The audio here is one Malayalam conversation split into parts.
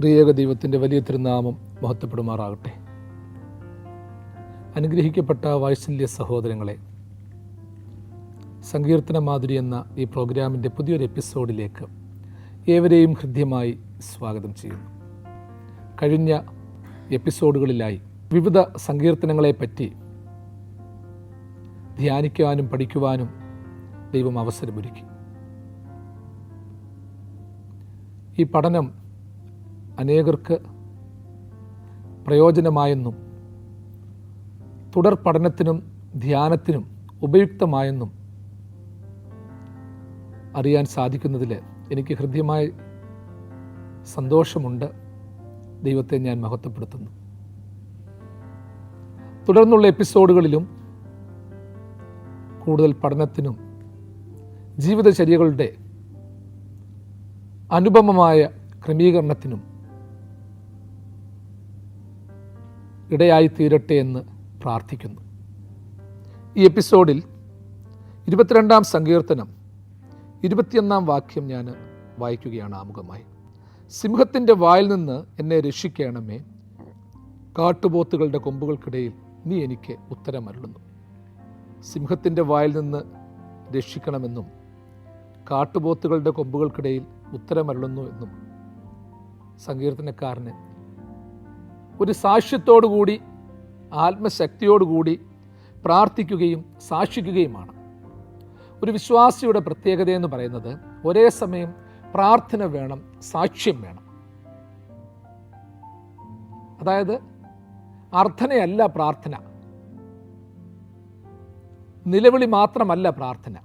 ത്രിയേക ദൈവത്തിൻ്റെ വലിയ തിരുനാമം മഹത്വപ്പെടുമാറാകട്ടെ. അനുഗ്രഹിക്കപ്പെട്ട വാത്സല്യ സഹോദരങ്ങളെ, സങ്കീർത്തന മാധുരി എന്ന ഈ പ്രോഗ്രാമിൻ്റെ പുതിയൊരു എപ്പിസോഡിലേക്ക് ഏവരെയും ഹൃദ്യമായി സ്വാഗതം ചെയ്യുന്നു. കഴിഞ്ഞ എപ്പിസോഡുകളിലായി വിവിധ സങ്കീർത്തനങ്ങളെപ്പറ്റി ധ്യാനിക്കുവാനും പഠിക്കുവാനും ദൈവം അവസരമൊരുക്കി. ഈ പഠനം അനേകർക്ക് പ്രയോജനമായെന്നും തുടർ പഠനത്തിനും ധ്യാനത്തിനും ഉപയുക്തമായെന്നും അറിയാൻ സാധിക്കുന്നതിൽ എനിക്ക് ഹൃദ്യമായ സന്തോഷമുണ്ട്. ദൈവത്തെ ഞാൻ മഹത്വപ്പെടുത്തുന്നു. തുടർന്നുള്ള എപ്പിസോഡുകളിലും കൂടുതൽ പഠനത്തിനും ജീവിതചര്യകളുടെ അനുപമമായ ക്രമീകരണത്തിനും ഇടയായി തീരട്ടെ എന്ന് പ്രാർത്ഥിക്കുന്നു. ഈ എപ്പിസോഡിൽ 22-ാം സങ്കീർത്തനം 21-ാം വാക്യം ഞാൻ വായിക്കുകയാണ് ആമുഖമായി. സിംഹത്തിൻ്റെ വായിൽ നിന്ന് എന്നെ രക്ഷിക്കണമേ, കാട്ടുപോത്തുകളുടെ കൊമ്പുകൾക്കിടയിൽ നീ എനിക്ക് ഉത്തരമരുളുന്നു. സിംഹത്തിൻ്റെ വായിൽ നിന്ന് രക്ഷിക്കണമെന്നും കാട്ടുപോത്തുകളുടെ കൊമ്പുകൾക്കിടയിൽ ഉത്തരമരുളുന്നു എന്നും സങ്കീർത്തനക്കാരന് ഒരു സാക്ഷ്യത്തോടുകൂടി ആത്മശക്തിയോടുകൂടി പ്രാർത്ഥിക്കുകയും സാക്ഷിക്കുകയുമാണ്. ഒരു വിശ്വാസിയുടെ പ്രത്യേകത എന്ന് പറയുന്നത് ഒരേ സമയം പ്രാർത്ഥന വേണം, സാക്ഷ്യം വേണം. അതായത് അർത്ഥനയല്ല പ്രാർത്ഥന, നിലവിളി മാത്രമല്ല പ്രാർത്ഥന,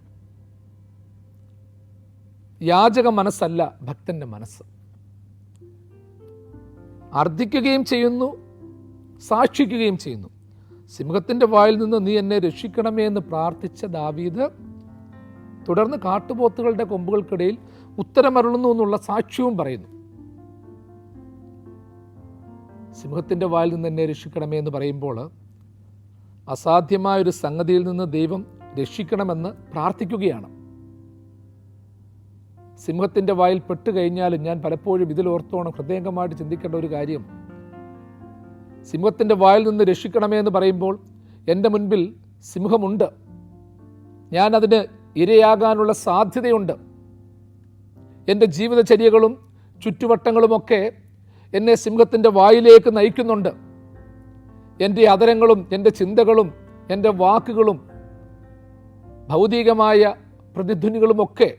യാചക മനസ്സല്ല ഭക്തന്റെ മനസ്സ്. അർത്ഥിക്കുകയും ചെയ്യുന്നു, സാക്ഷിക്കുകയും ചെയ്യുന്നു. സിംഹത്തിൻ്റെ വായിൽ നിന്ന് നീ എന്നെ രക്ഷിക്കണമേ എന്ന് പ്രാർത്ഥിച്ച ദാവീദ് തുടർന്ന് കാട്ടുപോത്തുകളുടെ കൊമ്പുകൾക്കിടയിൽ ഉത്തരമരുളുന്നു എന്നുള്ള സാക്ഷ്യവും പറയുന്നു. സിംഹത്തിൻ്റെ വായിൽ നിന്ന് എന്നെ രക്ഷിക്കണമേ എന്ന് പറയുമ്പോൾ അസാധ്യമായൊരു സംഗതിയിൽ നിന്ന് ദൈവം രക്ഷിക്കണമെന്ന് പ്രാർത്ഥിക്കുകയാണ്. സിംഹത്തിൻ്റെ വായിൽ പെട്ട് കഴിഞ്ഞാലും ഞാൻ പലപ്പോഴും ഇതിലോർത്തോണം ഹൃദയംഗമായിട്ട് ചിന്തിക്കേണ്ട ഒരു കാര്യം, സിംഹത്തിൻ്റെ വായിൽ നിന്ന് രക്ഷിക്കണമേ എന്ന് പറയുമ്പോൾ എൻ്റെ മുൻപിൽ സിംഹമുണ്ട്, ഞാൻ അതിന് ഇരയാകാനുള്ള സാധ്യതയുണ്ട്. എൻ്റെ ജീവിതചര്യകളും ചുറ്റുവട്ടങ്ങളുമൊക്കെ എന്നെ സിംഹത്തിൻ്റെ വായിലേക്ക് നയിക്കുന്നുണ്ട്. എൻ്റെ അധരങ്ങളും എൻ്റെ ചിന്തകളും എൻ്റെ വാക്കുകളും ഭൗതികമായ പ്രതിധ്വനികളുമൊക്കെ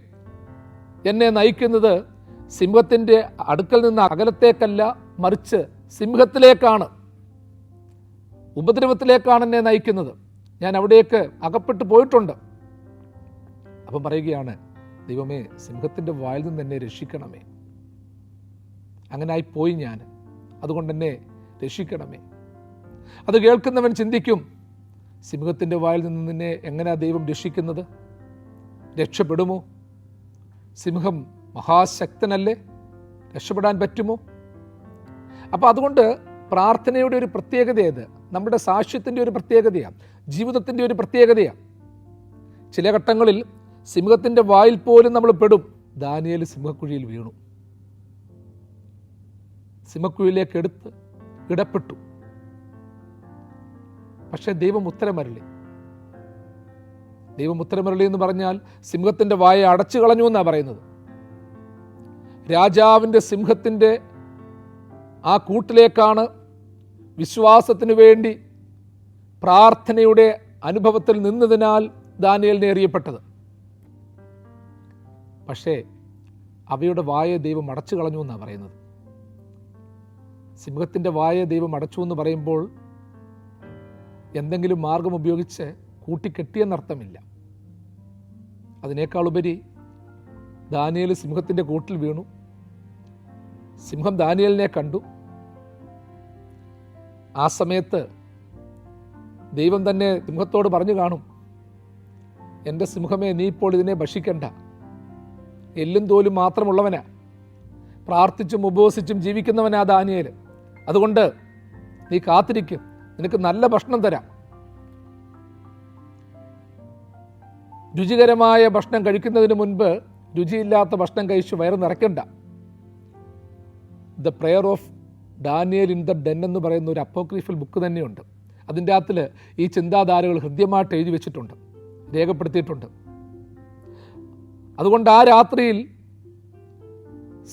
എന്നെ നയിക്കുന്നത് സിംഹത്തിൻ്റെ അടുക്കൽ നിന്ന് അകലത്തേക്കല്ല, മറിച്ച് സിംഹത്തിലേക്കാണ്, ഉപദ്രവത്തിലേക്കാണ് എന്നെ നയിക്കുന്നത്. ഞാൻ അവിടേക്ക് അകപ്പെട്ടു പോയിട്ടുണ്ട്. അപ്പം പറയുകയാണ്, ദൈവമേ, സിംഹത്തിൻ്റെ വായിൽ നിന്ന് എന്നെ രക്ഷിക്കണമേ. അങ്ങനായി പോയി ഞാൻ, അതുകൊണ്ട് എന്നെ രക്ഷിക്കണമേ. അത് കേൾക്കുന്നവൻ ചിന്തിക്കും, സിംഹത്തിൻ്റെ വായിൽ നിന്ന് നിന്നെ എങ്ങനെയാ ദൈവം രക്ഷിക്കുന്നത്? രക്ഷപ്പെടുമോ? സിംഹം മഹാശക്തനല്ലേ, രക്ഷപ്പെടാൻ പറ്റുമോ? അപ്പോൾ അതുകൊണ്ട് പ്രാർത്ഥനയുടെ ഒരു പ്രത്യേകത ഏത്? നമ്മുടെ സാക്ഷ്യത്തിൻ്റെ ഒരു പ്രത്യേകതയാണ്, ജീവിതത്തിൻ്റെ ഒരു പ്രത്യേകതയാണ്. ചില ഘട്ടങ്ങളിൽ സിംഹത്തിൻ്റെ വായിൽ പോലും നമ്മൾ പെടും. ദാനിയേൽ സിംഹക്കുഴിയിൽ വീണു, സിംഹക്കുഴിയിലേക്ക് എടുത്ത് ഇടപെട്ടു. പക്ഷേ ദൈവം ഉത്തരമരുളി. ദൈവം ഉത്തരമരുളി എന്ന് പറഞ്ഞാൽ സിംഹത്തിൻ്റെ വായ അടച്ചു കളഞ്ഞു എന്നാണ് പറയുന്നത്. രാജാവിൻ്റെ സിംഹത്തിൻ്റെ ആ കൂട്ടിലേക്കാണ് വിശ്വാസത്തിനു വേണ്ടി പ്രാർത്ഥനയുടെ അനുഭവത്തിൽ നിന്നതിനാൽ ദാനിയേലിനെ എറിയപ്പെട്ടത്. പക്ഷേ അവയുടെ വായ ദൈവം അടച്ചു കളഞ്ഞു എന്നാണ് പറയുന്നത്. സിംഹത്തിൻ്റെ വായ ദൈവം അടച്ചു എന്ന് പറയുമ്പോൾ എന്തെങ്കിലും മാർഗം ഉപയോഗിച്ച് കൂട്ടിക്കെട്ടിയെന്നർത്ഥമില്ല. അതിനേക്കാളുപരി ദാനിയേൽ സിംഹത്തിൻ്റെ കൂട്ടിൽ വീണു. സിംഹം ദാനിയേലിനെ കണ്ടു. ആ സമയത്ത് ദൈവം തന്നെ സിംഹത്തോട് പറഞ്ഞു കാണും, എൻ്റെ സിംഹമേ, നീ ഇപ്പോൾ ഇതിനെ ഭക്ഷിക്കണ്ട, എല്ലും തോലും മാത്രമുള്ളവനാ, പ്രാർത്ഥിച്ചും ഉപവസിച്ചും ജീവിക്കുന്നവനാ ദാനിയേൽ. അതുകൊണ്ട് നീ കാത്തിരിക്കും, നിനക്ക് നല്ല ഭക്ഷണം തരാം. രുചികരമായ ഭക്ഷണം കഴിക്കുന്നതിന് മുൻപ് രുചിയില്ലാത്ത ഭക്ഷണം കഴിച്ച് വയറ് നിറയ്ക്കണ്ട. The prayer of Daniel in the den എന്ന് പറയുന്ന ഒരു അപ്പോക്രിഫൽ ബുക്ക് തന്നെയുണ്ട്. അതിൻ്റെ അകത്തിൽ ഈ ചിന്താധാരകൾ ഹൃദ്യമായിട്ട് എഴുതി വെച്ചിട്ടുണ്ട്, രേഖപ്പെടുത്തിയിട്ടുണ്ട്. അതുകൊണ്ട് ആ രാത്രിയിൽ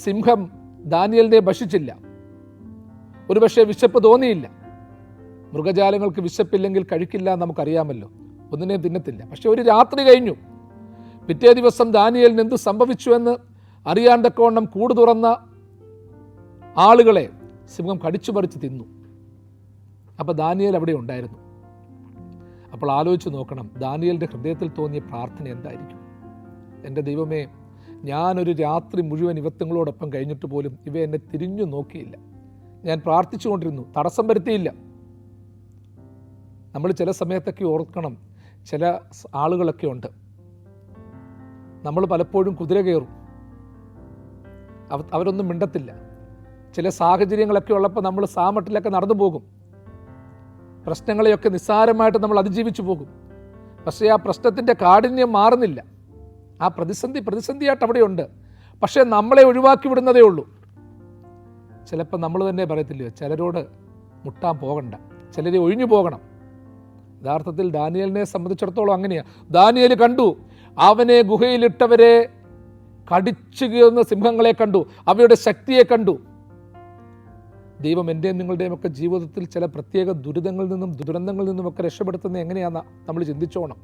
സിംഹം ദാനിയേലിനെ ഭക്ഷിച്ചില്ല. ഒരുപക്ഷെ വിശപ്പ് തോന്നിയില്ല. മൃഗജാലങ്ങൾക്ക് വിശപ്പില്ലെങ്കിൽ കഴിക്കില്ല എന്ന് നമുക്കറിയാമല്ലോ, ഒന്നിനെയും തിന്നത്തില്ല. പക്ഷെ ഒരു രാത്രി കഴിഞ്ഞു. പിറ്റേ ദിവസം ദാനിയേലിന് എന്ത് സംഭവിച്ചു എന്ന് അറിയാൻ തക്കവണ്ണം കൂട് തുറന്ന ആളുകളെ സിംഹം കടിച്ചു പറിച്ച് തിന്നു. അപ്പോൾ ദാനിയേൽ അവിടെ ഉണ്ടായിരുന്നു. അപ്പോൾ ആലോചിച്ച് നോക്കണം, ദാനിയേലിൻ്റെ ഹൃദയത്തിൽ തോന്നിയ പ്രാർത്ഥന എന്തായിരിക്കും? എൻ്റെ ദൈവമേ, ഞാനൊരു രാത്രി മുഴുവൻ ഇവത്വങ്ങളോടൊപ്പം കഴിഞ്ഞിട്ട് പോലും ഇവ എന്നെ തിരിഞ്ഞു നോക്കിയില്ല. ഞാൻ പ്രാർത്ഥിച്ചു കൊണ്ടിരുന്നു, തടസ്സം വരുത്തിയില്ല. നമ്മൾ ചില സമയത്തൊക്കെ ഓർക്കണം, ചില ആളുകളൊക്കെ ഉണ്ട്, നമ്മൾ പലപ്പോഴും കുതിര കയറും, അവരൊന്നും മിണ്ടത്തില്ല. ചില സാഹചര്യങ്ങളൊക്കെ ഉള്ളപ്പോൾ നമ്മൾ സാമട്ടിലൊക്കെ നടന്നു പോകും, പ്രശ്നങ്ങളെയൊക്കെ നിസ്സാരമായിട്ട് നമ്മൾ അതിജീവിച്ചു പോകും. പക്ഷേ ആ പ്രശ്നത്തിൻ്റെ കാഠിന്യം മാറുന്നില്ല. ആ പ്രതിസന്ധിയായിട്ട് അവിടെയുണ്ട്. പക്ഷേ നമ്മളെ ഒഴിവാക്കി വിടുന്നതേ ഉള്ളൂ. ചിലപ്പോൾ നമ്മൾ തന്നെ പറയത്തില്ലയോ, ചിലരോട് മുട്ടാൻ പോകണ്ട, ചിലരെ ഒഴിഞ്ഞു പോകണം. യഥാർത്ഥത്തിൽ ദാനിയേലിനെ സംബന്ധിച്ചിടത്തോളം അങ്ങനെയാണ്. ദാനിയേൽ കണ്ടു, അവനെ ഗുഹയിലിട്ടവരെ കടിച്ചു കീറുന്ന സിംഹങ്ങളെ കണ്ടു, അവയുടെ ശക്തിയെ കണ്ടു. ദൈവം എൻ്റെയും നിങ്ങളുടെയും ഒക്കെ ജീവിതത്തിൽ ചില പ്രത്യേക ദുരിതങ്ങളിൽ നിന്നും ദുരന്തങ്ങളിൽ നിന്നുമൊക്കെ രക്ഷപ്പെടുത്തുന്നത് എങ്ങനെയാണെന്ന് നമ്മൾ ചിന്തിച്ചോണം.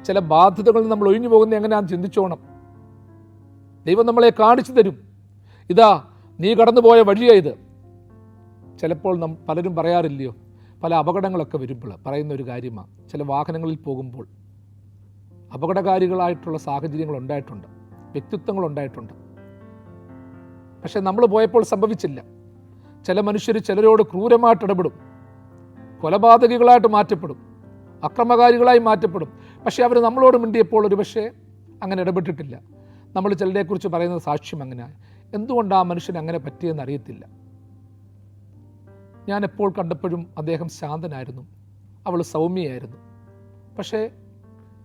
ചില ബാധ്യതകളിൽ നമ്മൾ ഒഴിഞ്ഞു പോകുന്നത് എങ്ങനെയാണെന്ന് ചിന്തിച്ചോണം. ദൈവം നമ്മളെ കാണിച്ചു തരും, ഇതാ നീ കടന്നുപോയ വഴിയാ ഇത്. ചിലപ്പോൾ പലരും പറയാറില്ലയോ, പല അപകടങ്ങളൊക്കെ വരുമ്പോൾ പറയുന്ന ഒരു കാര്യമാണ്, ചില വാഹനങ്ങളിൽ പോകുമ്പോൾ അപകടകാരികളായിട്ടുള്ള സാഹചര്യങ്ങൾ ഉണ്ടായിട്ടുണ്ട്, വ്യക്തിത്വങ്ങൾ ഉണ്ടായിട്ടുണ്ട്. പക്ഷെ നമ്മൾ പോയപ്പോൾ സംഭവിച്ചില്ല. ചില മനുഷ്യർ ചിലരോട് ക്രൂരമായിട്ട് ഇടപെടും, കൊലപാതകികളായിട്ട് മാറ്റപ്പെടും, അക്രമകാരികളായി മാറ്റപ്പെടും. പക്ഷെ അവർ നമ്മളോട് മിണ്ടിയപ്പോൾ ഒരു പക്ഷേ അങ്ങനെ ഇടപെട്ടിട്ടില്ല. നമ്മൾ ചിലരെക്കുറിച്ച് പറയുന്നത് സാക്ഷ്യം അങ്ങനെയാണ്. എന്തുകൊണ്ട് ആ മനുഷ്യൻ അങ്ങനെ പറ്റിയെന്ന് അറിയത്തില്ല. ഞാൻ എപ്പോൾ കണ്ടപ്പോഴും അദ്ദേഹം ശാന്തനായിരുന്നു, അവൾ സൗമ്യയായിരുന്നു. പക്ഷേ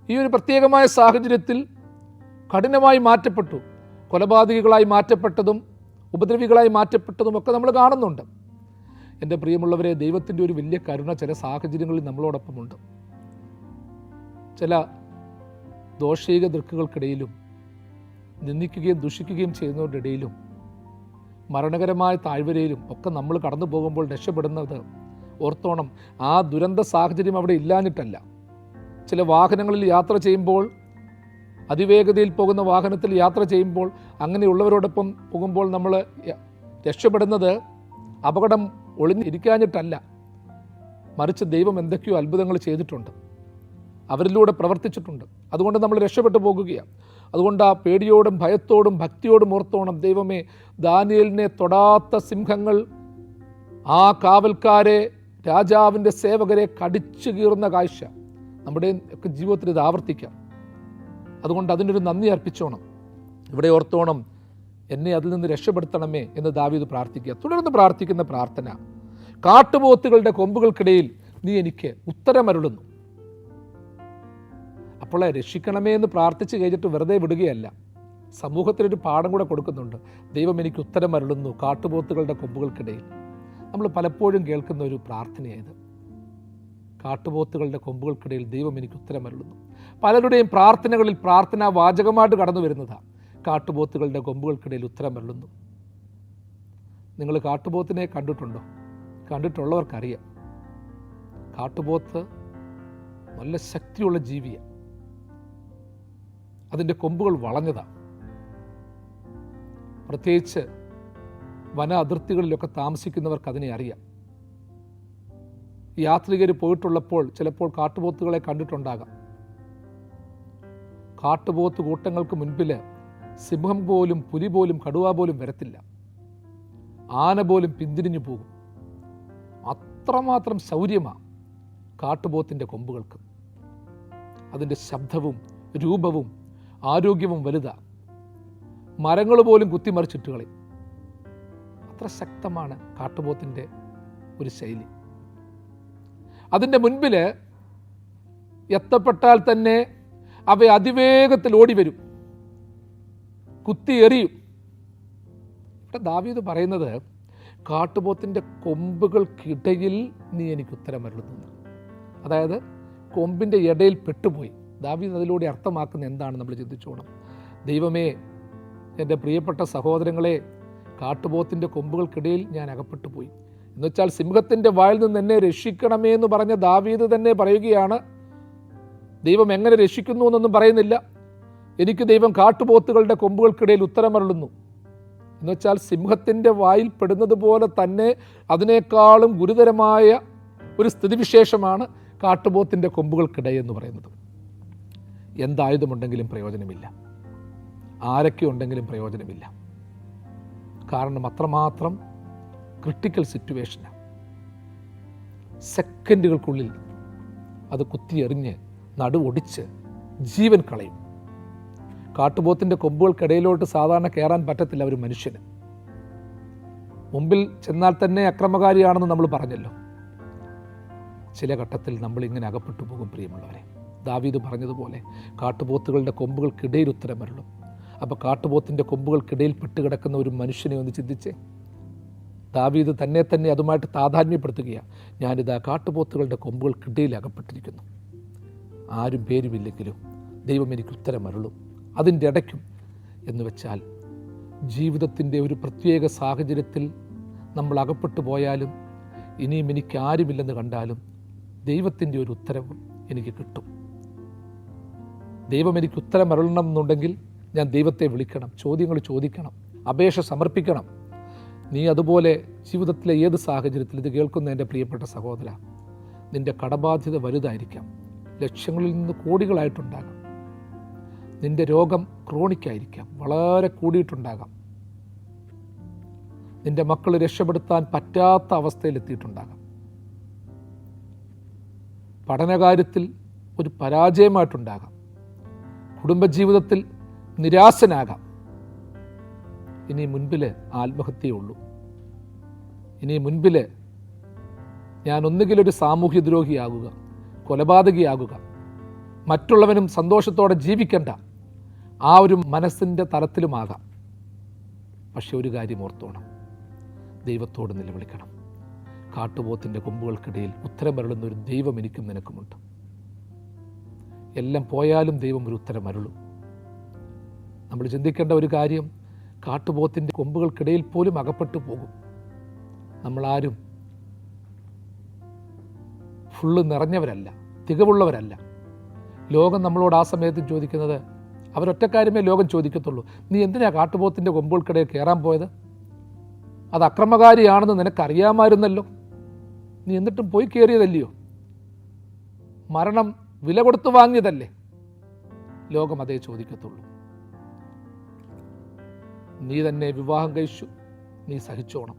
ഈ ഒരു പ്രത്യേകമായ സാഹചര്യത്തിൽ കഠിനമായി മാറ്റപ്പെട്ടു. കൊലപാതകികളായി മാറ്റപ്പെട്ടതും ഉപദ്രവികളായി മാറ്റപ്പെട്ടതും ഒക്കെ നമ്മൾ കാണുന്നുണ്ട്. എൻ്റെ പ്രിയമുള്ളവരെ, ദൈവത്തിൻ്റെ ഒരു വലിയ കരുണ ചില സാഹചര്യങ്ങളിൽ നമ്മളോടൊപ്പമുണ്ട്. ചില ദോഷീക ദൃക്കുകൾക്കിടയിലും നിന്ദിക്കുകയും ദുഷിക്കുകയും ചെയ്യുന്നവരുടെ ഇടയിലും മരണകരമായ താഴ്വരയിലും ഒക്കെ നമ്മൾ കടന്നു പോകുമ്പോൾ രക്ഷപ്പെടുന്നത് ഓർത്തോണം. ആ ദുരന്ത സാഹചര്യം അവിടെ ഇല്ലാഞ്ഞിട്ടല്ല. ചില വാഹനങ്ങളിൽ യാത്ര ചെയ്യുമ്പോൾ, അതിവേഗതയിൽ പോകുന്ന വാഹനത്തിൽ യാത്ര ചെയ്യുമ്പോൾ, അങ്ങനെയുള്ളവരോടൊപ്പം പോകുമ്പോൾ നമ്മൾ രക്ഷപ്പെടുന്നത് അപകടം ഒളിഞ്ഞിരിക്കാഞ്ഞിട്ടല്ല, മറിച്ച് ദൈവം എന്തൊക്കെയോ അത്ഭുതങ്ങൾ ചെയ്തിട്ടുണ്ട്, അവരിലൂടെ പ്രവർത്തിച്ചിട്ടുണ്ട്. അതുകൊണ്ട് നമ്മൾ രക്ഷപ്പെട്ടു പോകുകയാണ്. അതുകൊണ്ട് ആ പേടിയോടും ഭയത്തോടും ഭക്തിയോടും ഓർത്തോണം, ദൈവമേ, ദാനിയേലിനെ തൊടാത്ത സിംഹങ്ങൾ ആ കാവൽക്കാരെ, രാജാവിൻ്റെ സേവകരെ കടിച്ചു കീറുന്ന കാഴ്ച നമ്മുടെ ഒക്കെ ജീവിതത്തിൽ ഇത് ആവർത്തിക്കാം. അതുകൊണ്ട് അതിനൊരു നന്ദി അർപ്പിച്ചോണം. ഇവിടെ ഓർത്തോണം, എന്നെ അതിൽ നിന്ന് രക്ഷപ്പെടുത്തണമേ എന്ന് ദാവീദ് പ്രാർത്ഥിക്കുക. തുടർന്ന് പ്രാർത്ഥിക്കുന്ന പ്രാർത്ഥന, കാട്ടുപോത്തുകളുടെ കൊമ്പുകൾക്കിടയിൽ നീ എനിക്ക് ഉത്തരമരുളുന്നു. അപ്പോൾ രക്ഷിക്കണമേ എന്ന് പ്രാർത്ഥിച്ച് കഴിഞ്ഞിട്ട് വെറുതെ വിടുകയല്ല, സമൂഹത്തിനൊരു പാഠം കൂടെ കൊടുക്കുന്നുണ്ട്. ദൈവം എനിക്ക് ഉത്തരമരുളുന്നു കാട്ടുപോത്തുകളുടെ കൊമ്പുകൾക്കിടയിൽ. നമ്മൾ പലപ്പോഴും കേൾക്കുന്ന ഒരു പ്രാർത്ഥനയായത്, കാട്ടുപോത്തുകളുടെ കൊമ്പുകൾക്കിടയിൽ ദൈവം എനിക്ക് ഉത്തരമരുളുന്നു. പലരുടെയും പ്രാർത്ഥനകളിൽ പ്രാർത്ഥനാ വാചകമായിട്ട് കടന്നു വരുന്നതാണ്, കാട്ടുപോത്തുകളുടെ കൊമ്പുകൾക്കിടയിൽ ഉത്തരമരുളുന്നു. നിങ്ങൾ കാട്ടുപോത്തിനെ കണ്ടിട്ടുണ്ടോ? കണ്ടിട്ടുള്ളവർക്കറിയാം, കാട്ടുപോത്ത് നല്ല ശക്തിയുള്ള ജീവിയാണ്. അതിൻ്റെ കൊമ്പുകൾ വളഞ്ഞതാണ്. പ്രത്യേകിച്ച് വന അതിർത്തികളിലൊക്കെ താമസിക്കുന്നവർക്ക് അതിനെ അറിയാം. യാത്രികർ പോയിട്ടുള്ളപ്പോൾ ചിലപ്പോൾ കാട്ടുപോത്തുകളെ കണ്ടിട്ടുണ്ടാകാം. കാട്ടുപോത്ത് കൂട്ടങ്ങൾക്ക് മുൻപിൽ സിംഹം പോലും പുലി പോലും കടുവ പോലും വരത്തില്ല, ആന പോലും പിന്തിരിഞ്ഞു പോകും. അത്രമാത്രം ശൗര്യമാണ് കാട്ടുപോത്തിൻ്റെ കൊമ്പുകൾക്ക്. അതിൻ്റെ ശബ്ദവും രൂപവും ആരോഗ്യവും വലുതാണ്. മരങ്ങൾ പോലും കുത്തിമറിച്ചിട്ട് കളയും. അത്ര ശക്തമാണ് കാട്ടുപോത്തിൻ്റെ ഒരു ശൈലി. അതിൻ്റെ മുൻപിൽ എത്തപ്പെട്ടാൽ തന്നെ അവ അതിവേഗത്തിൽ ഓടി വരും, കുത്തി എറിയും. ഇവിടെ ദാവീദ് പറയുന്നത്, കാട്ടുപോത്തിൻ്റെ കൊമ്പുകൾക്കിടയിൽ നീ എനിക്ക് ഉത്തരമരുളുന്നു. അതായത് കൊമ്പിൻ്റെ ഇടയിൽ പെട്ടുപോയി. ദാവീദ് അതിലൂടെ അർത്ഥമാക്കുന്ന എന്താണ് നമ്മൾ ചിന്തിച്ചോണം. ദൈവമേ, എൻ്റെ പ്രിയപ്പെട്ട സഹോദരങ്ങളെ, കാട്ടുപോത്തിൻ്റെ കൊമ്പുകൾക്കിടയിൽ ഞാൻ അകപ്പെട്ടു പോയി. എന്നുവെച്ചാൽ സിംഹത്തിൻ്റെ വായിൽ നിന്ന് എന്നെ രക്ഷിക്കണമേ എന്ന് പറഞ്ഞ ദാവീദ് തന്നെ പറയുകയാണ്, ദൈവം എങ്ങനെ രക്ഷിക്കുന്നു എന്നൊന്നും പറയുന്നില്ല. എനിക്ക് ദൈവം കാട്ടുപോത്തുകളുടെ കൊമ്പുകൾക്കിടയിൽ ഉത്തരമരുളുന്നു. എന്നുവെച്ചാൽ സിംഹത്തിൻ്റെ വായിൽ പെടുന്നത് പോലെ തന്നെ അതിനേക്കാളും ഗുരുതരമായ ഒരു സ്ഥിതിവിശേഷമാണ് കാട്ടുപോത്തിൻ്റെ കൊമ്പുകൾക്കിടയെന്ന് പറയുന്നത്. എന്തായുധമുണ്ടെങ്കിലും പ്രയോജനമില്ല, ആരൊക്കെ ഉണ്ടെങ്കിലും പ്രയോജനമില്ല. കാരണം അത്രമാത്രം ക്രിട്ടിക്കൽ സിറ്റുവേഷനാണ്. സെക്കൻഡുകൾക്കുള്ളിൽ അത് കുത്തിയെറിഞ്ഞ് നടുവൊടിച്ച് ജീവൻ കളയും. കാട്ടുപോത്തിൻ്റെ കൊമ്പുകൾക്കിടയിലോട്ട് സാധാരണ കയറാൻ പറ്റത്തില്ല ഒരു മനുഷ്യന്. മുമ്പിൽ ചെന്നാൽ തന്നെ അക്രമകാരിയാണെന്ന് നമ്മൾ പറഞ്ഞല്ലോ. ചില ഘട്ടത്തിൽ നമ്മൾ ഇങ്ങനെ അകപ്പെട്ടു പോകും പ്രിയമുള്ളവരെ. ദാവീദ് പറഞ്ഞതുപോലെ കാട്ടുപോത്തുകളുടെ കൊമ്പുകൾക്കിടയിൽ ഉത്തരമരുളും. അപ്പോൾ കാട്ടുപോത്തിൻ്റെ കൊമ്പുകൾക്കിടയിൽ പെട്ടുകിടക്കുന്ന ഒരു മനുഷ്യനെ ഒന്ന് ചിന്തിച്ചേ. ദാവീദ് തന്നെ അതുമായിട്ട് താതാത്മ്യപ്പെടുത്തുകയാണ്. ഞാനിതാ കാട്ടുപോത്തുകളുടെ കൊമ്പുകൾക്കിടയിൽ അകപ്പെട്ടിരിക്കുന്നു. ആരും പേരുമില്ലെങ്കിലും ദൈവം എനിക്ക് ഉത്തരമരുളും. അതിൻ്റെ ഇടയ്ക്കും എന്ന് വെച്ചാൽ ജീവിതത്തിൻ്റെ ഒരു പ്രത്യേക സാഹചര്യത്തിൽ നമ്മൾ അകപ്പെട്ടു പോയാലും ഇനിയും എനിക്ക് ആരുമില്ലെന്ന് കണ്ടാലും ദൈവത്തിൻ്റെ ഒരു ഉത്തരവും എനിക്ക് കിട്ടും. ദൈവം എനിക്ക് ഉത്തരമരുളണം എന്നുണ്ടെങ്കിൽ ഞാൻ ദൈവത്തെ വിളിക്കണം, ചോദ്യങ്ങൾ ചോദിക്കണം, അപേക്ഷ സമർപ്പിക്കണം. നീ അതുപോലെ ജീവിതത്തിലെ ഏത് സാഹചര്യത്തിൽ ഇത് കേൾക്കുന്ന എൻ്റെ പ്രിയപ്പെട്ട സഹോദര, നിൻ്റെ കടബാധ്യത വലുതായിരിക്കാം, ലക്ഷങ്ങളിൽ നിന്ന് കോടികളായിട്ടുണ്ടാകാം. നിൻ്റെ രോഗം ക്രോണിക്കായിരിക്കാം, വളരെ കൂടിയിട്ടുണ്ടാകാം. നിൻ്റെ മക്കൾ രക്ഷപ്പെടുത്താൻ പറ്റാത്ത അവസ്ഥയിലെത്തിയിട്ടുണ്ടാകാം. പഠനകാര്യത്തിൽ ഒരു പരാജയമായിട്ടുണ്ടാകാം. കുടുംബജീവിതത്തിൽ നിരാശനാകാം. ഇനി മുൻപിൽ ആത്മഹത്യയുള്ളൂ. ഇനി മുൻപിൽ ഞാൻ ഒന്നുകിലൊരു സാമൂഹ്യ ദ്രോഹിയാകുക, കൊലപാതകിയാകുക, മറ്റുള്ളവനും സന്തോഷത്തോടെ ജീവിക്കണ്ട, ആ ഒരു മനസ്സിൻ്റെ തലത്തിലുമാകാം. പക്ഷെ ഒരു കാര്യം ഓർത്തോണം, ദൈവത്തോട് നിലവിളിക്കണം. കാട്ടുപോത്തിൻ്റെ കൊമ്പുകൾക്കിടയിൽ ഉത്തരമരുളുന്ന ഒരു ദൈവം എനിക്കും നിനക്കുമുണ്ട്. എല്ലാം പോയാലും ദൈവം ഒരു ഉത്തരമരുളും. നമ്മൾ ചിന്തിക്കേണ്ട ഒരു കാര്യം, കാട്ടുപോത്തിൻ്റെ കൊമ്പുകൾക്കിടയിൽ പോലും അകപ്പെട്ടു പോകും. നമ്മളാരും ഫുള്ള് നിറഞ്ഞവരല്ല, തികവുള്ളവരല്ല. ലോകം നമ്മളോട് ആ സമയത്ത് ചോദിക്കുന്നത്, അവരൊറ്റക്കാരുമേ ലോകം ചോദിക്കത്തുള്ളൂ, നീ എന്തിനാ കാട്ടുപോത്തിൻ്റെ കൊമ്പുകൾക്കിടയിൽ കയറാൻ പോയത്? അത് അക്രമകാരിയാണെന്ന് നിനക്കറിയാമായിരുന്നല്ലോ, നീ എന്നിട്ടും പോയി കയറിയതല്ലയോ? മരണം വില കൊടുത്തു വാങ്ങിയതല്ലേ? ലോകം അതേ ചോദിക്കത്തുള്ളൂ. നീ തന്നെ വിവാഹം കഴിച്ചു, നീ സഹിച്ചോണം.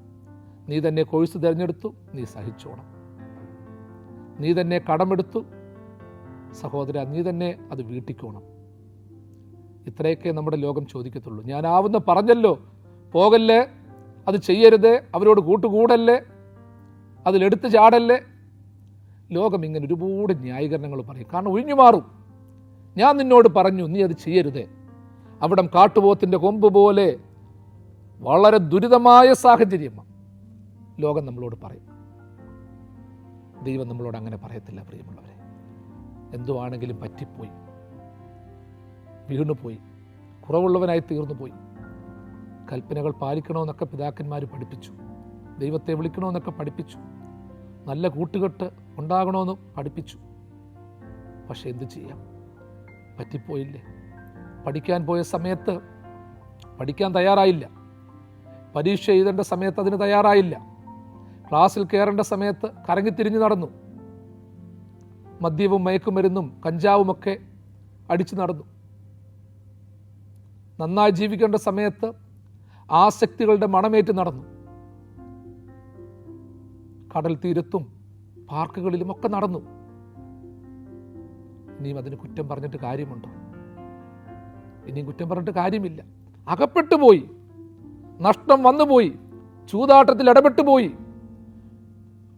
നീ തന്നെ കോഴ്സ് തിരഞ്ഞെടുത്തു, നീ സഹിച്ചോണം. നീ തന്നെ കടമെടുത്തു, സഹോദര, നീ തന്നെ അത് വീട്ടിക്കോണം. ഇത്രയൊക്കെ നമ്മുടെ ലോകം ചോദിക്കത്തുള്ളൂ. ഞാനാവുന്ന പറഞ്ഞല്ലോ, പോകല്ലേ, അത് ചെയ്യരുതേ, അവരോട് കൂട്ടുകൂടല്ലേ, അതിലെടുത്ത് ചാടല്ലേ. ലോകം ഇങ്ങനെ ഒരുപാട് ന്യായീകരണങ്ങൾ പറയും. കാരണം ഒഴിഞ്ഞു മാറും. ഞാൻ നിന്നോട് പറഞ്ഞു, നീ അത് ചെയ്യരുതേ. അവിടം കാട്ടുപോത്തിൻ്റെ കൊമ്പ് പോലെ വളരെ ദുരിതമായ സാഹചര്യമാണ്. ലോകം നമ്മളോട് പറയും. ദൈവം നമ്മളോട് അങ്ങനെ പറയത്തില്ല പ്രിയമുള്ളവരെ. എന്തുവാണെങ്കിലും പറ്റിപ്പോയി, വീണുപോയി, കുറവുള്ളവനായി തീർന്നുപോയി. കൽപ്പനകൾ പാലിക്കണമെന്നൊക്കെ പിതാക്കന്മാർ പഠിപ്പിച്ചു, ദൈവത്തെ വിളിക്കണമെന്നൊക്കെ പഠിപ്പിച്ചു, നല്ല കൂട്ടുകെട്ട് ഉണ്ടാകണമെന്ന് പഠിപ്പിച്ചു. പക്ഷെ എന്ത് ചെയ്യാം, പറ്റിപ്പോയില്ലേ. പഠിക്കാൻ പോയ സമയത്ത് പഠിക്കാൻ തയ്യാറായില്ല, പരീക്ഷ എഴുതേണ്ട സമയത്ത് അതിന് തയ്യാറായില്ല, ക്ലാസ്സിൽ കയറേണ്ട സമയത്ത് കറങ്ങിത്തിരിഞ്ഞ് നടന്നു, മദ്യവും മയക്കുമരുന്നും കഞ്ചാവുമൊക്കെ അടിച്ചു നടന്നു. നന്നായി ജീവിക്കേണ്ട സമയത്ത് ആസക്തികളുടെ മണമേറ്റ് നടന്നു. കടൽ തീരത്തും പാർക്കുകളിലും ഒക്കെ നടന്നു. ഇനിയും അതിന് കുറ്റം പറഞ്ഞിട്ട് കാര്യമുണ്ടോ? ഇനിയും കുറ്റം പറഞ്ഞിട്ട് കാര്യമില്ല. അകപ്പെട്ടു പോയി, നഷ്ടം വന്നുപോയി, ചൂതാട്ടത്തിൽ ഇടപെട്ടു പോയി,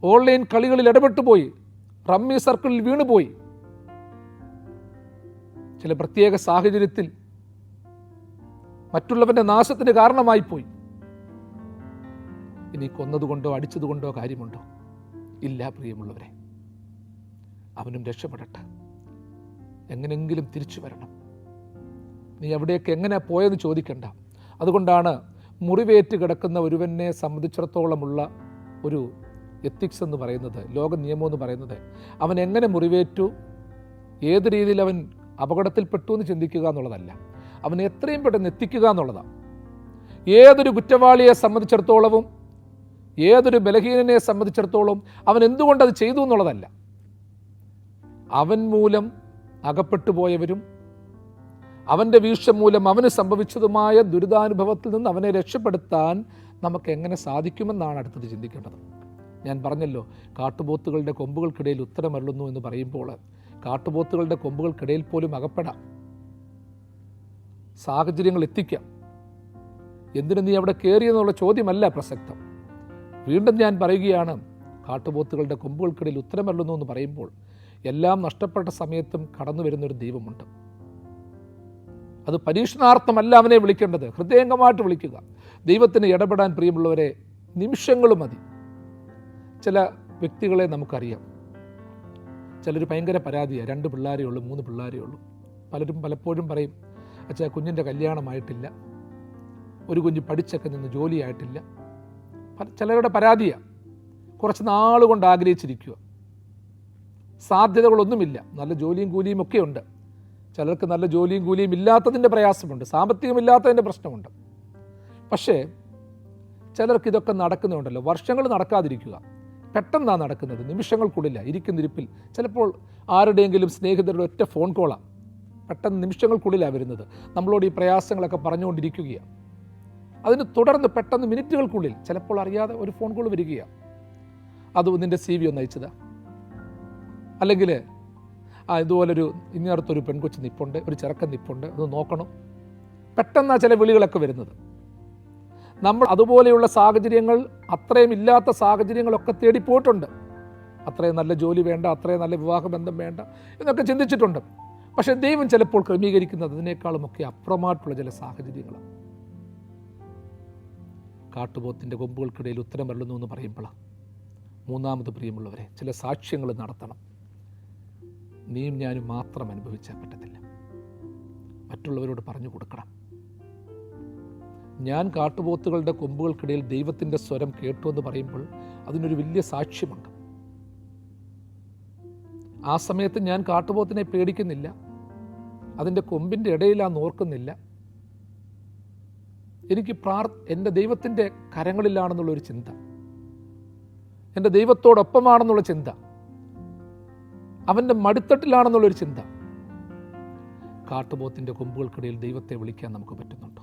ഓൺലൈൻ കളികളിൽ ഇടപെട്ടു പോയി, റമ്മി സർക്കിളിൽ വീണുപോയി. ചില പ്രത്യേക സാഹചര്യത്തിൽ മറ്റുള്ളവന്റെ നാശത്തിന് കാരണമായി പോയി. ഇനി കൊന്നതുകൊണ്ടോ അടിച്ചതുകൊണ്ടോ കാര്യമുണ്ടോ? ഇല്ല പ്രിയമുള്ളവരെ. അവനും രക്ഷപ്പെടട്ടെ. എങ്ങനെങ്കിലും തിരിച്ചു വരണം. നീ അവിടേക്ക് എങ്ങനെ പോയെന്ന് ചോദിക്കണ്ട. അതുകൊണ്ടാണ് മുറിവേറ്റ് കിടക്കുന്ന ഒരുവനെ സംബന്ധിച്ചിടത്തോളമുള്ള ഒരു എത്തിക്സ് എന്ന് പറയുന്നത്, ലോക നിയമം എന്ന് പറയുന്നത്, അവൻ എങ്ങനെ മുറിവേറ്റു, ഏത് രീതിയിൽ അവൻ അപകടത്തിൽപ്പെട്ടു എന്ന് ചിന്തിക്കുക എന്നുള്ളതല്ല, അവൻ എത്രയും പെട്ടെന്ന് എത്തിക്കുക എന്നുള്ളതാണ്. ഏതൊരു കുറ്റവാളിയെ സംബന്ധിച്ചിടത്തോളവും, ഏതൊരു ബലഹീനനെ സംബന്ധിച്ചിടത്തോളം അവൻ എന്തുകൊണ്ടത് ചെയ്തു എന്നുള്ളതല്ല, അവൻ മൂലം അകപ്പെട്ടു പോയവരും അവൻ്റെ വീഴ്ച മൂലം അവന് സംഭവിച്ചതുമായ ദുരിതാനുഭവത്തിൽ നിന്ന് അവനെ രക്ഷപ്പെടുത്താൻ നമുക്ക് എങ്ങനെ സാധിക്കുമെന്നാണ് അടുത്തത് ചിന്തിക്കേണ്ടത്. ഞാൻ പറഞ്ഞല്ലോ, കാട്ടുപോത്തുകളുടെ കൊമ്പുകൾക്കിടയിൽ ഉത്തരമരുളുന്നു എന്ന് പറയുമ്പോൾ കാട്ടുപോത്തുകളുടെ കൊമ്പുകൾക്കിടയിൽ പോലും അകപ്പെടാം, സാഹചര്യങ്ങൾ എത്തിക്കാം. എന്തിനു നീ അവിടെ കയറിയെന്നുള്ള ചോദ്യമല്ല പ്രസക്തം. വീണ്ടും ഞാൻ പറയുകയാണ്, കാട്ടുപോത്തുകളുടെ കൊമ്പുകൾക്കിടയിൽ ഉത്തരമരുളുന്നു എന്ന് പറയുമ്പോൾ എല്ലാം നഷ്ടപ്പെട്ട സമയത്തും കടന്നു വരുന്നൊരു ദൈവമുണ്ട്. അത് പരീക്ഷണാർത്ഥമല്ല അവനെ വിളിക്കേണ്ടത്, ഹൃദയംഗമായിട്ട് വിളിക്കുക. ദൈവത്തിന് ഇടപെടാൻ പ്രിയമുള്ളവരെ നിമിഷങ്ങൾ മതി. ചില വ്യക്തികളെ നമുക്കറിയാം, ചിലർ ഭയങ്കര പരാതിയാണ്, 2 പിള്ളേരേ ഉള്ളൂ, 3 പിള്ളേരേ ഉള്ളൂ. പലപ്പോഴും പറയും, അച്ഛാ കുഞ്ഞിൻ്റെ കല്യാണമായിട്ടില്ല, ഒരു കുഞ്ഞ് പഠിച്ചൊക്കെ നിന്ന് ജോലിയായിട്ടില്ല. ചിലരുടെ പരാതിയാണ്, കുറച്ച് നാളുകൊണ്ട് ആഗ്രഹിച്ചിരിക്കുക, സാധ്യതകളൊന്നുമില്ല, നല്ല ജോലിയും കൂലിയും ഒക്കെ ഉണ്ട്. ചിലർക്ക് നല്ല ജോലിയും കൂലിയും ഇല്ലാത്തതിൻ്റെ പ്രയാസമുണ്ട്, സാമ്പത്തികമില്ലാത്തതിൻ്റെ പ്രശ്നമുണ്ട്. പക്ഷേ ചിലർക്ക് ഇതൊക്കെ നടക്കുന്നുണ്ടല്ലോ, വർഷങ്ങൾ നടക്കാതിരിക്കുക, പെട്ടെന്നാണ് നടക്കുന്നത്, നിമിഷങ്ങൾക്കുള്ളില്ല. ഇരിക്കുന്നിരിപ്പിൽ ചിലപ്പോൾ ആരുടെയെങ്കിലും സ്നേഹിതരുടെ ഒറ്റ ഫോൺ കോളാണ്, പെട്ടെന്ന് നിമിഷങ്ങൾക്കുള്ളിലാണ് വരുന്നത്. നമ്മളോട് ഈ പ്രയാസങ്ങളൊക്കെ പറഞ്ഞുകൊണ്ടിരിക്കുകയാണ്. അതിന് തുടർന്ന് പെട്ടെന്ന് മിനിറ്റുകൾക്കുള്ളിൽ ചിലപ്പോൾ അറിയാതെ ഒരു ഫോൺ കോൾ വരികയാണ്, അത് നിൻ്റെ CV ഒന്ന് അയച്ചതാ, അല്ലെങ്കിൽ ഇതുപോലൊരു ഇന്നടുത്തൊരു പെൺകൊച്ച് നിപ്പുണ്ട്, ഒരു ചെറുക്കൻ നിപ്പുണ്ട്, അത് നോക്കണം. പെട്ടെന്നാണ് ചില വിളികളൊക്കെ വരുന്നത്. നമ്മൾ അതുപോലെയുള്ള സാഹചര്യങ്ങൾ, അത്രയും ഇല്ലാത്ത സാഹചര്യങ്ങളൊക്കെ തേടിപ്പോയിട്ടുണ്ട്. അത്രയും നല്ല ജോലി വേണ്ട, അത്രയും നല്ല വിവാഹബന്ധം വേണ്ട എന്നൊക്കെ ചിന്തിച്ചിട്ടുണ്ട്. പക്ഷേ ദൈവം ചിലപ്പോൾ ക്രമീകരിക്കുന്നത് അതിനേക്കാളുമൊക്കെ അപ്പുറമായിട്ടുള്ള ചില സാഹചര്യങ്ങളാണ്. കാട്ടുപോത്തിൻ്റെ കൊമ്പുകൾക്കിടയിൽ ഉത്തരം വരളുന്നു എന്ന് പറയുമ്പോഴാണ്. മൂന്നാമത് പ്രിയമുള്ളവരെ, ചില സാക്ഷ്യങ്ങൾ നടത്തണം. നീയും ഞാനും മാത്രം അനുഭവിച്ചാൽ പറ്റത്തില്ല, മറ്റുള്ളവരോട് പറഞ്ഞു കൊടുക്കണം. ഞാൻ കാട്ടുപോത്തുകളുടെ കൊമ്പുകൾക്കിടയിൽ ദൈവത്തിൻ്റെ സ്വരം കേട്ടു എന്ന് പറയുമ്പോൾ അതിനൊരു വലിയ സാക്ഷ്യമുണ്ട്. ആ സമയത്ത് ഞാൻ കാട്ടുപോത്തിനെ പേടിക്കുന്നില്ല, അതിൻ്റെ കൊമ്പിൻ്റെ ഇടയിലാന്ന് ഓർക്കുന്നില്ല. എനിക്ക് എൻ്റെ ദൈവത്തിൻ്റെ കരങ്ങളിലാണെന്നുള്ളൊരു ചിന്ത, എൻ്റെ ദൈവത്തോടൊപ്പമാണെന്നുള്ള ചിന്ത, അവൻ്റെ മടിത്തട്ടിലാണെന്നുള്ളൊരു ചിന്ത. കാട്ടുപോത്തിൻ്റെ കൊമ്പുകൾക്കിടയിൽ ദൈവത്തെ വിളിക്കാൻ നമുക്ക് പറ്റുന്നുണ്ടോ?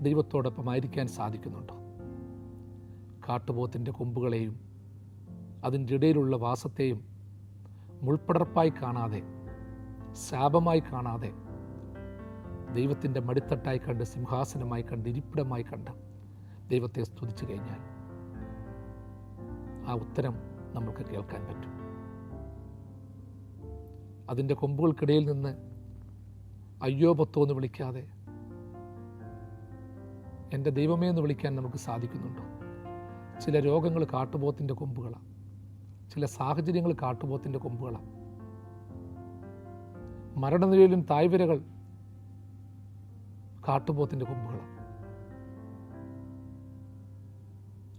ദൈവത്തോടൊപ്പമായിരിക്കാൻ സാധിക്കുന്നുണ്ടോ? കാട്ടുപോത്തിൻ്റെ കൊമ്പുകളെയും അതിൻ്റെ ഇടയിലുള്ള വാസത്തെയും മുൾപ്പടർപ്പായി കാണാതെ, ശാപമായി കാണാതെ, ദൈവത്തിൻ്റെ മടിത്തട്ടായി കണ്ട്, സിംഹാസനമായി കണ്ട്, ഇരിപ്പിടമായി കണ്ട് ദൈവത്തെ സ്തുതിച്ചു കഴിഞ്ഞാൽ ആ ഉത്തരം നമുക്ക് കേൾക്കാൻ പറ്റും. അതിൻ്റെ കൊമ്പുകൾക്കിടയിൽ നിന്ന് അയ്യോ പത്തോ എന്ന് വിളിക്കാതെ എൻ്റെ ദൈവമേ എന്ന് വിളിക്കാൻ നമുക്ക് സാധിക്കുന്നുണ്ടോ? ചില രോഗങ്ങൾ കാട്ടുപോത്തിൻ്റെ കൊമ്പുകളാണ്, ചില സാഹചര്യങ്ങൾ കാട്ടുപോത്തിൻ്റെ കൊമ്പുകളാണ്. മരണനിലയിലും തായ്വരകൾ കാട്ടുപോത്തിൻ്റെ കൊമ്പുകളാണ്.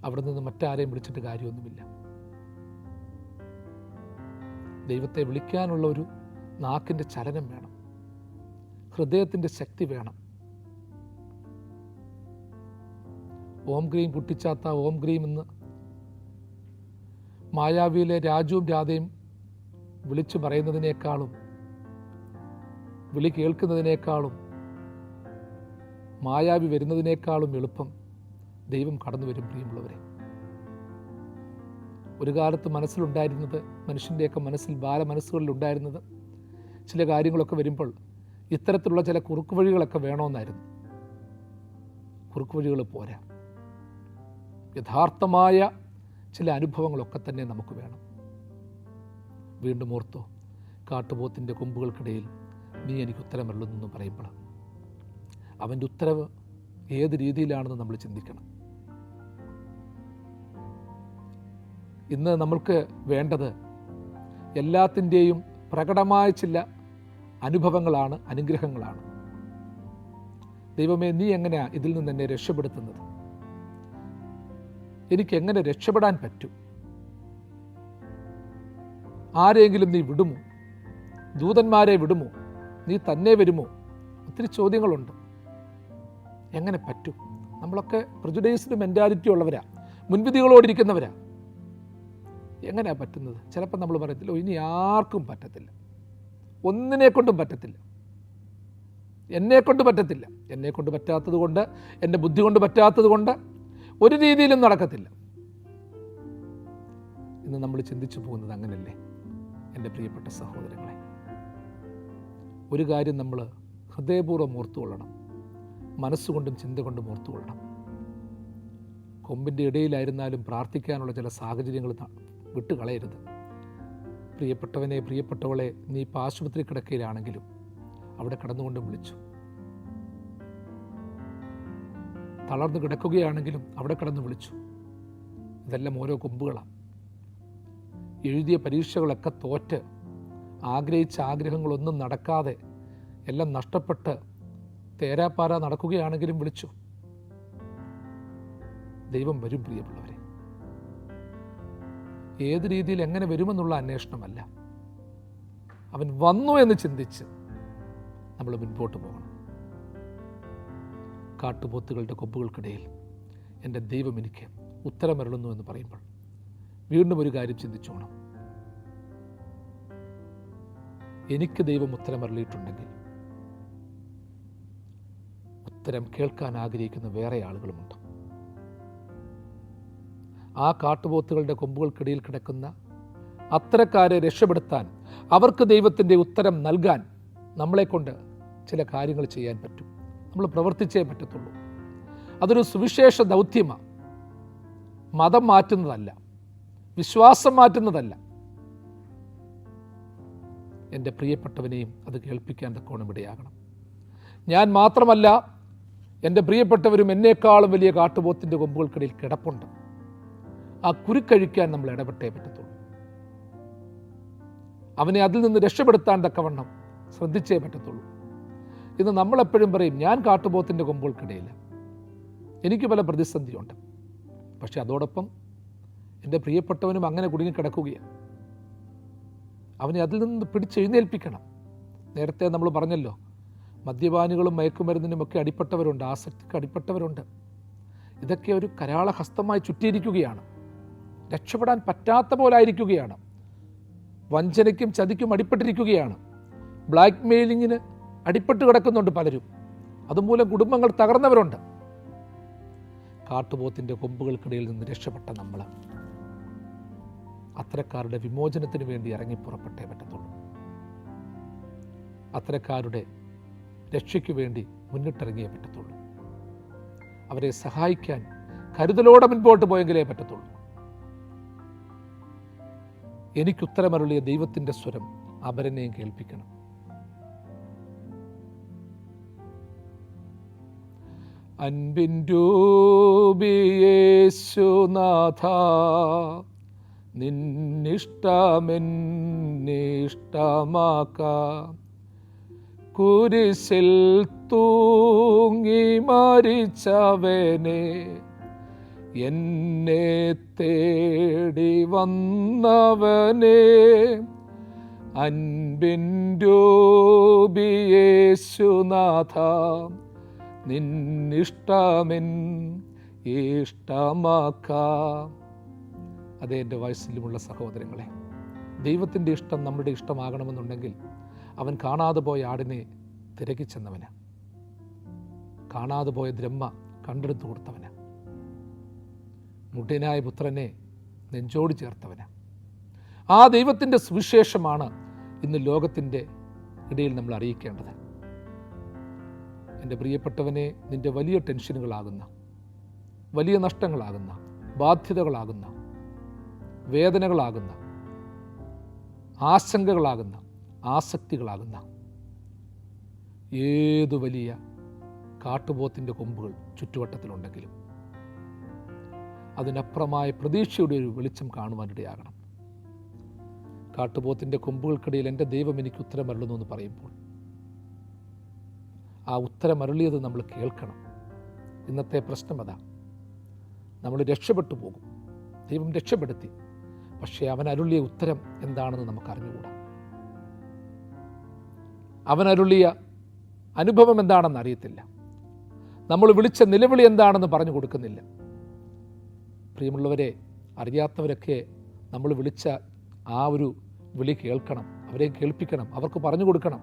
അവിടെ നിന്ന് മറ്റാരെയും വിളിച്ചിട്ട് കാര്യമൊന്നുമില്ല. ദൈവത്തെ വിളിക്കാനുള്ള ഒരു നാക്കിൻ്റെ ചലനം വേണം, ഹൃദയത്തിൻ്റെ ശക്തി വേണം. ഓം ഗ്രീം കുട്ടിച്ചാത്ത ഓം ഗ്രീം എന്ന് മായാവിയിലെ രാജുവും രാധയും വിളിച്ചു പറയുന്നതിനേക്കാളും, വിളി കേൾക്കുന്നതിനേക്കാളും, മായാവി വരുന്നതിനേക്കാളും എളുപ്പം ദൈവം കടന്നു വരും. പ്രിയമുള്ളവരെ, ഒരു കാലത്ത് മനസ്സിലുണ്ടായിരുന്നത്, മനുഷ്യൻ്റെയൊക്കെ മനസ്സിൽ, ബാലമനസ്സുകളിലുണ്ടായിരുന്നത്, ചില കാര്യങ്ങളൊക്കെ വരുമ്പോൾ ഇത്തരത്തിലുള്ള ചില കുറുക്കുവഴികളൊക്കെ വേണമെന്നായിരുന്നു. കുറുക്കുവഴികൾ പോരാ, യഥാർത്ഥമായ ചില അനുഭവങ്ങളൊക്കെ തന്നെ നമുക്ക് വേണം. വീണ്ടും ഓർത്തോ, കാട്ടുപോത്തിൻ്റെ കൊമ്പുകൾക്കിടയിൽ നീ എനിക്ക് ഉത്തരമരുളുന്നു പറയുമ്പോൾ അവൻ്റെ ഉത്തരവ് ഏത് രീതിയിലാണെന്ന് നമ്മൾ ചിന്തിക്കണം. ഇന്ന് നമ്മൾക്ക് വേണ്ടത് എല്ലാത്തിൻ്റെയും പ്രകടമായ ചില അനുഭവങ്ങളാണ്, അനുഗ്രഹങ്ങളാണ്. ദൈവമേ, നീ എങ്ങനെയാ ഇതിൽ നിന്ന് എന്നെ രക്ഷപ്പെടുത്തുന്നത്? എനിക്കെങ്ങനെ രക്ഷപ്പെടാൻ പറ്റും? ആരെങ്കിലും നീ വിടുമോ? ദൂതന്മാരെ വിടുമോ? നീ തന്നെ വരുമോ? ഒത്തിരി ചോദ്യങ്ങളുണ്ട്. എങ്ങനെ പറ്റും? നമ്മളൊക്കെ പ്രെജുഡൈസ്ഡ് മെൻറ്റാലിറ്റി ഉള്ളവരാ, മുൻവിധികളോടിരിക്കുന്നവരാ. എങ്ങനെയാ പറ്റുന്നത്? ചിലപ്പോൾ നമ്മൾ പറയത്തില്ല, ഇനി ആർക്കും പറ്റത്തില്ല, ഒന്നിനെ കൊണ്ടും പറ്റത്തില്ല, എന്നെക്കൊണ്ട് പറ്റത്തില്ല, എന്നെക്കൊണ്ട് പറ്റാത്തത് കൊണ്ട്, എൻ്റെ ബുദ്ധി കൊണ്ട് പറ്റാത്തത് കൊണ്ട് ഒരു രീതിയിലും നടക്കത്തില്ല. ഇന്ന് നമ്മൾ ചിന്തിച്ചു പോകുന്നത് അങ്ങനല്ലേ? എൻ്റെ പ്രിയപ്പെട്ട സഹോദരങ്ങളെ, ഒരു കാര്യം നമ്മൾ ഹൃദയപൂർവ്വം ഓർത്തുകൊള്ളണം, മനസ്സുകൊണ്ടും ചിന്ത കൊണ്ടും ഓർത്തുകൊള്ളണം. കൊമ്പിൻ്റെ ഇടയിലായിരുന്നാലും പ്രാർത്ഥിക്കാനുള്ള ചില സാഹചര്യങ്ങൾ വിട്ടുകളയരുത്. പ്രിയപ്പെട്ടവനെ, പ്രിയപ്പെട്ടവളെ, നീ ഇപ്പോൾ ആശുപത്രി കിടക്കയിലാണെങ്കിലും അവിടെ കിടന്നുകൊണ്ട് വിളിച്ചു. തളർന്നു കിടക്കുകയാണെങ്കിലും അവിടെ കിടന്ന് വിളിച്ചു. ഇതെല്ലാം ഓരോ കൊമ്പുകളാണ്. എഴുതിയ പരീക്ഷകളൊക്കെ തോറ്റ്, ആഗ്രഹിച്ച ആഗ്രഹങ്ങളൊന്നും നടക്കാതെ, എല്ലാം നഷ്ടപ്പെട്ട് തേരാപ്പാര നടക്കുകയാണെങ്കിലും വിളിച്ചു. ദൈവം വരും പ്രിയമുള്ളവരെ. ഏത് രീതിയിൽ എങ്ങനെ വരുമെന്നുള്ള അന്വേഷണമല്ല, അവൻ വന്നു എന്ന് ചിന്തിച്ച് നമ്മൾ മുൻപോട്ട് പോകണം. കാട്ടുപോത്തുകളുടെ കൊമ്പുകൾക്കിടയിൽ എൻ്റെ ദൈവം എനിക്ക് ഉത്തരമരുളുന്നു എന്ന് പറയുമ്പോൾ വീണ്ടും ഒരു കാര്യം ചിന്തിച്ചോണം. എനിക്ക് ദൈവം ഉത്തരമരുളിയിട്ടുണ്ടെങ്കിൽ ഉത്തരം കേൾക്കാൻ ആഗ്രഹിക്കുന്ന വേറെ ആളുകളുമുണ്ട്. ആ കാട്ടുപോത്തുകളുടെ കൊമ്പുകൾക്കിടയിൽ കിടക്കുന്ന അത്തരക്കാരെ രക്ഷപ്പെടുത്താൻ, അവർക്ക് ദൈവത്തിൻ്റെ ഉത്തരം നൽകാൻ നമ്മളെക്കൊണ്ട് ചില കാര്യങ്ങൾ ചെയ്യാൻ പറ്റും. നമ്മൾ പ്രവർത്തിച്ചേ പറ്റത്തുള്ളൂ. അതൊരു സുവിശേഷ ദൗത്യമാണ്. മതം മാറ്റുന്നതല്ല, വിശ്വാസം മാറ്റുന്നതല്ല. എൻ്റെ പ്രിയപ്പെട്ടവനെയും അത് കേൾപ്പിക്കാൻ തക്കോണം ഇടയാകണം. ഞാൻ മാത്രമല്ല, എൻ്റെ പ്രിയപ്പെട്ടവരും എന്നേക്കാളും വലിയ കാട്ടുപോത്തിൻ്റെ കൊമ്പുകൾക്കിടയിൽ കിടപ്പുണ്ട്. ആ കുരുക്കഴിക്കാൻ നമ്മൾ ഇടപെട്ടേ പറ്റത്തുള്ളൂ. അവനെ അതിൽ നിന്ന് രക്ഷപ്പെടുത്താൻ തക്കവണ്ണം ശ്രദ്ധിച്ചേ പറ്റത്തുള്ളൂ. ഇന്ന് നമ്മളെപ്പോഴും പറയും, ഞാൻ കാട്ടുപോത്തിൻ്റെ കൊമ്പുകൾക്കിടയില്ല, എനിക്ക് പല പ്രതിസന്ധിയുണ്ട്. പക്ഷെ അതോടൊപ്പം എൻ്റെ പ്രിയപ്പെട്ടവനും അങ്ങനെ കുടുങ്ങിക്കിടക്കുകയാണ്. അവനെ അതിൽ നിന്ന് പിടിച്ചെഴുന്നേൽപ്പിക്കണം. നേരത്തെ നമ്മൾ പറഞ്ഞല്ലോ, മദ്യപാനികളും മയക്കുമരുന്നിനുമൊക്കെ അടിപ്പെട്ടവരുണ്ട്, ആസക്തിക്ക് അടിപ്പെട്ടവരുണ്ട്. ഇതൊക്കെ ഒരു കരാളഹസ്തമായി ചുറ്റിയിരിക്കുകയാണ്. രക്ഷപ്പെടാൻ പറ്റാത്ത പോലായിരിക്കുകയാണ്. വഞ്ചനയ്ക്കും ചതിക്കും അടിപ്പെട്ടിരിക്കുകയാണ്. ബ്ലാക്ക് മെയിലിങ്ങിന് അടിപ്പെട്ട് കിടക്കുന്നുണ്ട് പലരും. അതുമൂലം കുടുംബങ്ങൾ തകർന്നവരുണ്ട്. കാട്ടുപോത്തിൻ്റെ കൊമ്പുകൾക്കിടയിൽ നിന്ന് രക്ഷപ്പെട്ട നമ്മൾ അത്തരക്കാരുടെ വിമോചനത്തിന് വേണ്ടി ഇറങ്ങി പുറപ്പെട്ടേ പറ്റത്തുള്ളൂ. അത്തരക്കാരുടെ രക്ഷയ്ക്ക് വേണ്ടി മുന്നിട്ടിറങ്ങിയേ പറ്റത്തുള്ളൂ. അവരെ സഹായിക്കാൻ കരുതലോടെ മുൻപോട്ട് പോയെങ്കിലേ പറ്റത്തുള്ളൂ. എനിക്കുത്തരമരുളിയ ദൈവത്തിൻ്റെ സ്വരം അപരനെയും കേൾപ്പിക്കണം. അൻപിൻ രൂപിയേശുനാഥ, നിന്നിഷ്ടമെന്നിഷ്ടമാക്കാം. കുരിശിൽ തൂങ്ങി മരിച്ചവനെ, എന്നെ തേടി വന്നവനെ, അൻപിൻ രൂപിയേശുനാഥ, നിന്നിഷ്ടമെൻ ഇഷ്ടമാക്കാം. അതേ എൻ്റെ വയസ്സിലുമുള്ള സഹോദരങ്ങളെ, ദൈവത്തിൻ്റെ ഇഷ്ടം നമ്മുടെ ഇഷ്ടമാകണമെന്നുണ്ടെങ്കിൽ അവൻ കാണാതെ പോയ ആടിനെ തിരക്കി ചെന്നവന്, കാണാതെ പോയ ബ്രഹ്മ കണ്ടെടുത്തു കൊടുത്തവന്, മുടിയനായ പുത്രനെ നെഞ്ചോട് ചേർത്തവന്. ആ ദൈവത്തിൻ്റെ സുവിശേഷമാണ് ഇന്ന് ലോകത്തിൻ്റെ ഇടയിൽ നമ്മൾ അറിയിക്കേണ്ടത്. എൻ്റെ പ്രിയപ്പെട്ടവനെ, നിൻ്റെ വലിയ ടെൻഷനുകളാകുന്ന, വലിയ നഷ്ടങ്ങളാകുന്ന, ബാധ്യതകളാകുന്ന, വേദനകളാകുന്ന, ആശങ്കകളാകുന്ന, ആസക്തികളാകുന്ന ഏതു വലിയ കാട്ടുപോത്തിൻ്റെ കൊമ്പുകൾ ചുറ്റുവട്ടത്തിലുണ്ടെങ്കിലും അതിനപ്പുറമായ പ്രതീക്ഷയുടെ ഒരു വെളിച്ചം കാണുവാനിടയാകണം. കാട്ടുപോത്തിൻ്റെ കൊമ്പുകൾക്കിടയിൽ എൻ്റെ ദൈവം എനിക്ക് ഉത്തരമരുളുന്നു എന്ന് പറയുമ്പോൾ ആ ഉത്തരമരുളിയത് നമ്മൾ കേൾക്കണം. ഇന്നത്തെ പ്രശ്നം അതാ, നമ്മൾ രക്ഷപ്പെട്ടു പോകും. ദൈവം രക്ഷപ്പെടുത്തി, പക്ഷേ അവൻ അരുളിയ ഉത്തരം എന്താണെന്ന് നമുക്ക് അറിഞ്ഞുകൂടാ. അവൻ അരുളിയ അനുഭവം എന്താണെന്ന് അറിയത്തില്ല. നമ്മൾ വിളിച്ച നിലവിളി എന്താണെന്ന് പറഞ്ഞു കൊടുക്കുന്നില്ല. പ്രിയമുള്ളവരെ, അറിയാത്തവരൊക്കെ നമ്മൾ വിളിച്ച ആ ഒരു വിളി കേൾക്കണം, അവരെ കേൾപ്പിക്കണം, അവർക്ക് പറഞ്ഞു കൊടുക്കണം.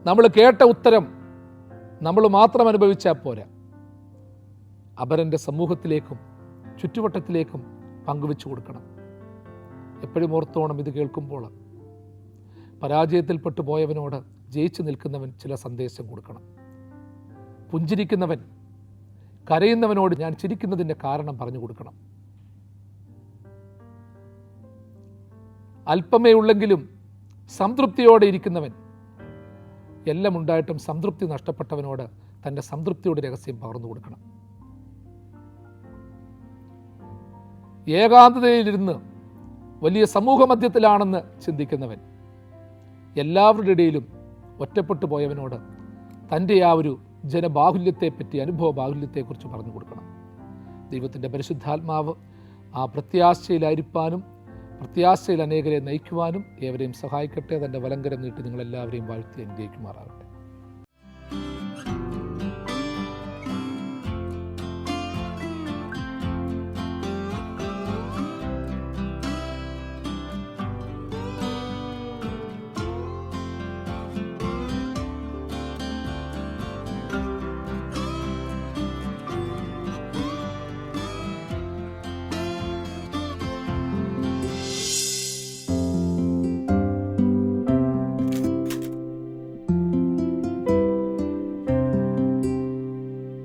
നമ്മൾ കേട്ട ഉത്തരം നമ്മൾ മാത്രം അനുഭവിച്ചാൽ പോരാ, അപരൻ്റെ സമൂഹത്തിലേക്കും ചുറ്റുവട്ടത്തിലേക്കും പങ്കുവെച്ചു കൊടുക്കണം. എപ്പോഴും ഓർത്തോണം, ഇത് കേൾക്കുമ്പോൾ പരാജയത്തിൽപ്പെട്ടു പോയവനോട് ജയിച്ചു നിൽക്കുന്നവൻ ചില സന്ദേശം കൊടുക്കണം. പുഞ്ചിരിക്കുന്നവൻ കരയുന്നവനോട് ഞാൻ ചിരിക്കുന്നതിൻ്റെ കാരണം പറഞ്ഞു കൊടുക്കണം. അല്പമേ ഉള്ളെങ്കിലും സംതൃപ്തിയോടെ ഇരിക്കുന്നവൻ, എല്ലാം ഉണ്ടായിട്ടും സംതൃപ്തി നഷ്ടപ്പെട്ടവനോട് തൻ്റെ സംതൃപ്തിയുടെ രഹസ്യം പകർന്നു കൊടുക്കണം. ഏകാന്തതയിലിരുന്ന് വലിയ സമൂഹ മധ്യത്തിലാണെന്ന് ചിന്തിക്കുന്നവൻ, എല്ലാവരുടെ ഇടയിലും ഒറ്റപ്പെട്ടു പോയവനോട് തൻ്റെ ആ ഒരു ജനബാഹുല്യത്തെപ്പറ്റി, അനുഭവ ബാഹുല്യത്തെക്കുറിച്ച് പറഞ്ഞു കൊടുക്കണം. ദൈവത്തിൻ്റെ പരിശുദ്ധാത്മാവ് ആ പ്രത്യാശയിലായിരിക്കാനും പ്രത്യാശയിൽ അനേകരെ നയിക്കുവാനും ഏവരെയും സഹായിക്കട്ടെ. തൻ്റെ വലങ്കരം നീട്ടി നിങ്ങളെല്ലാവരെയും വാഴ്ത്തി അനുഗ്രഹിക്കുമാറാകട്ടെ.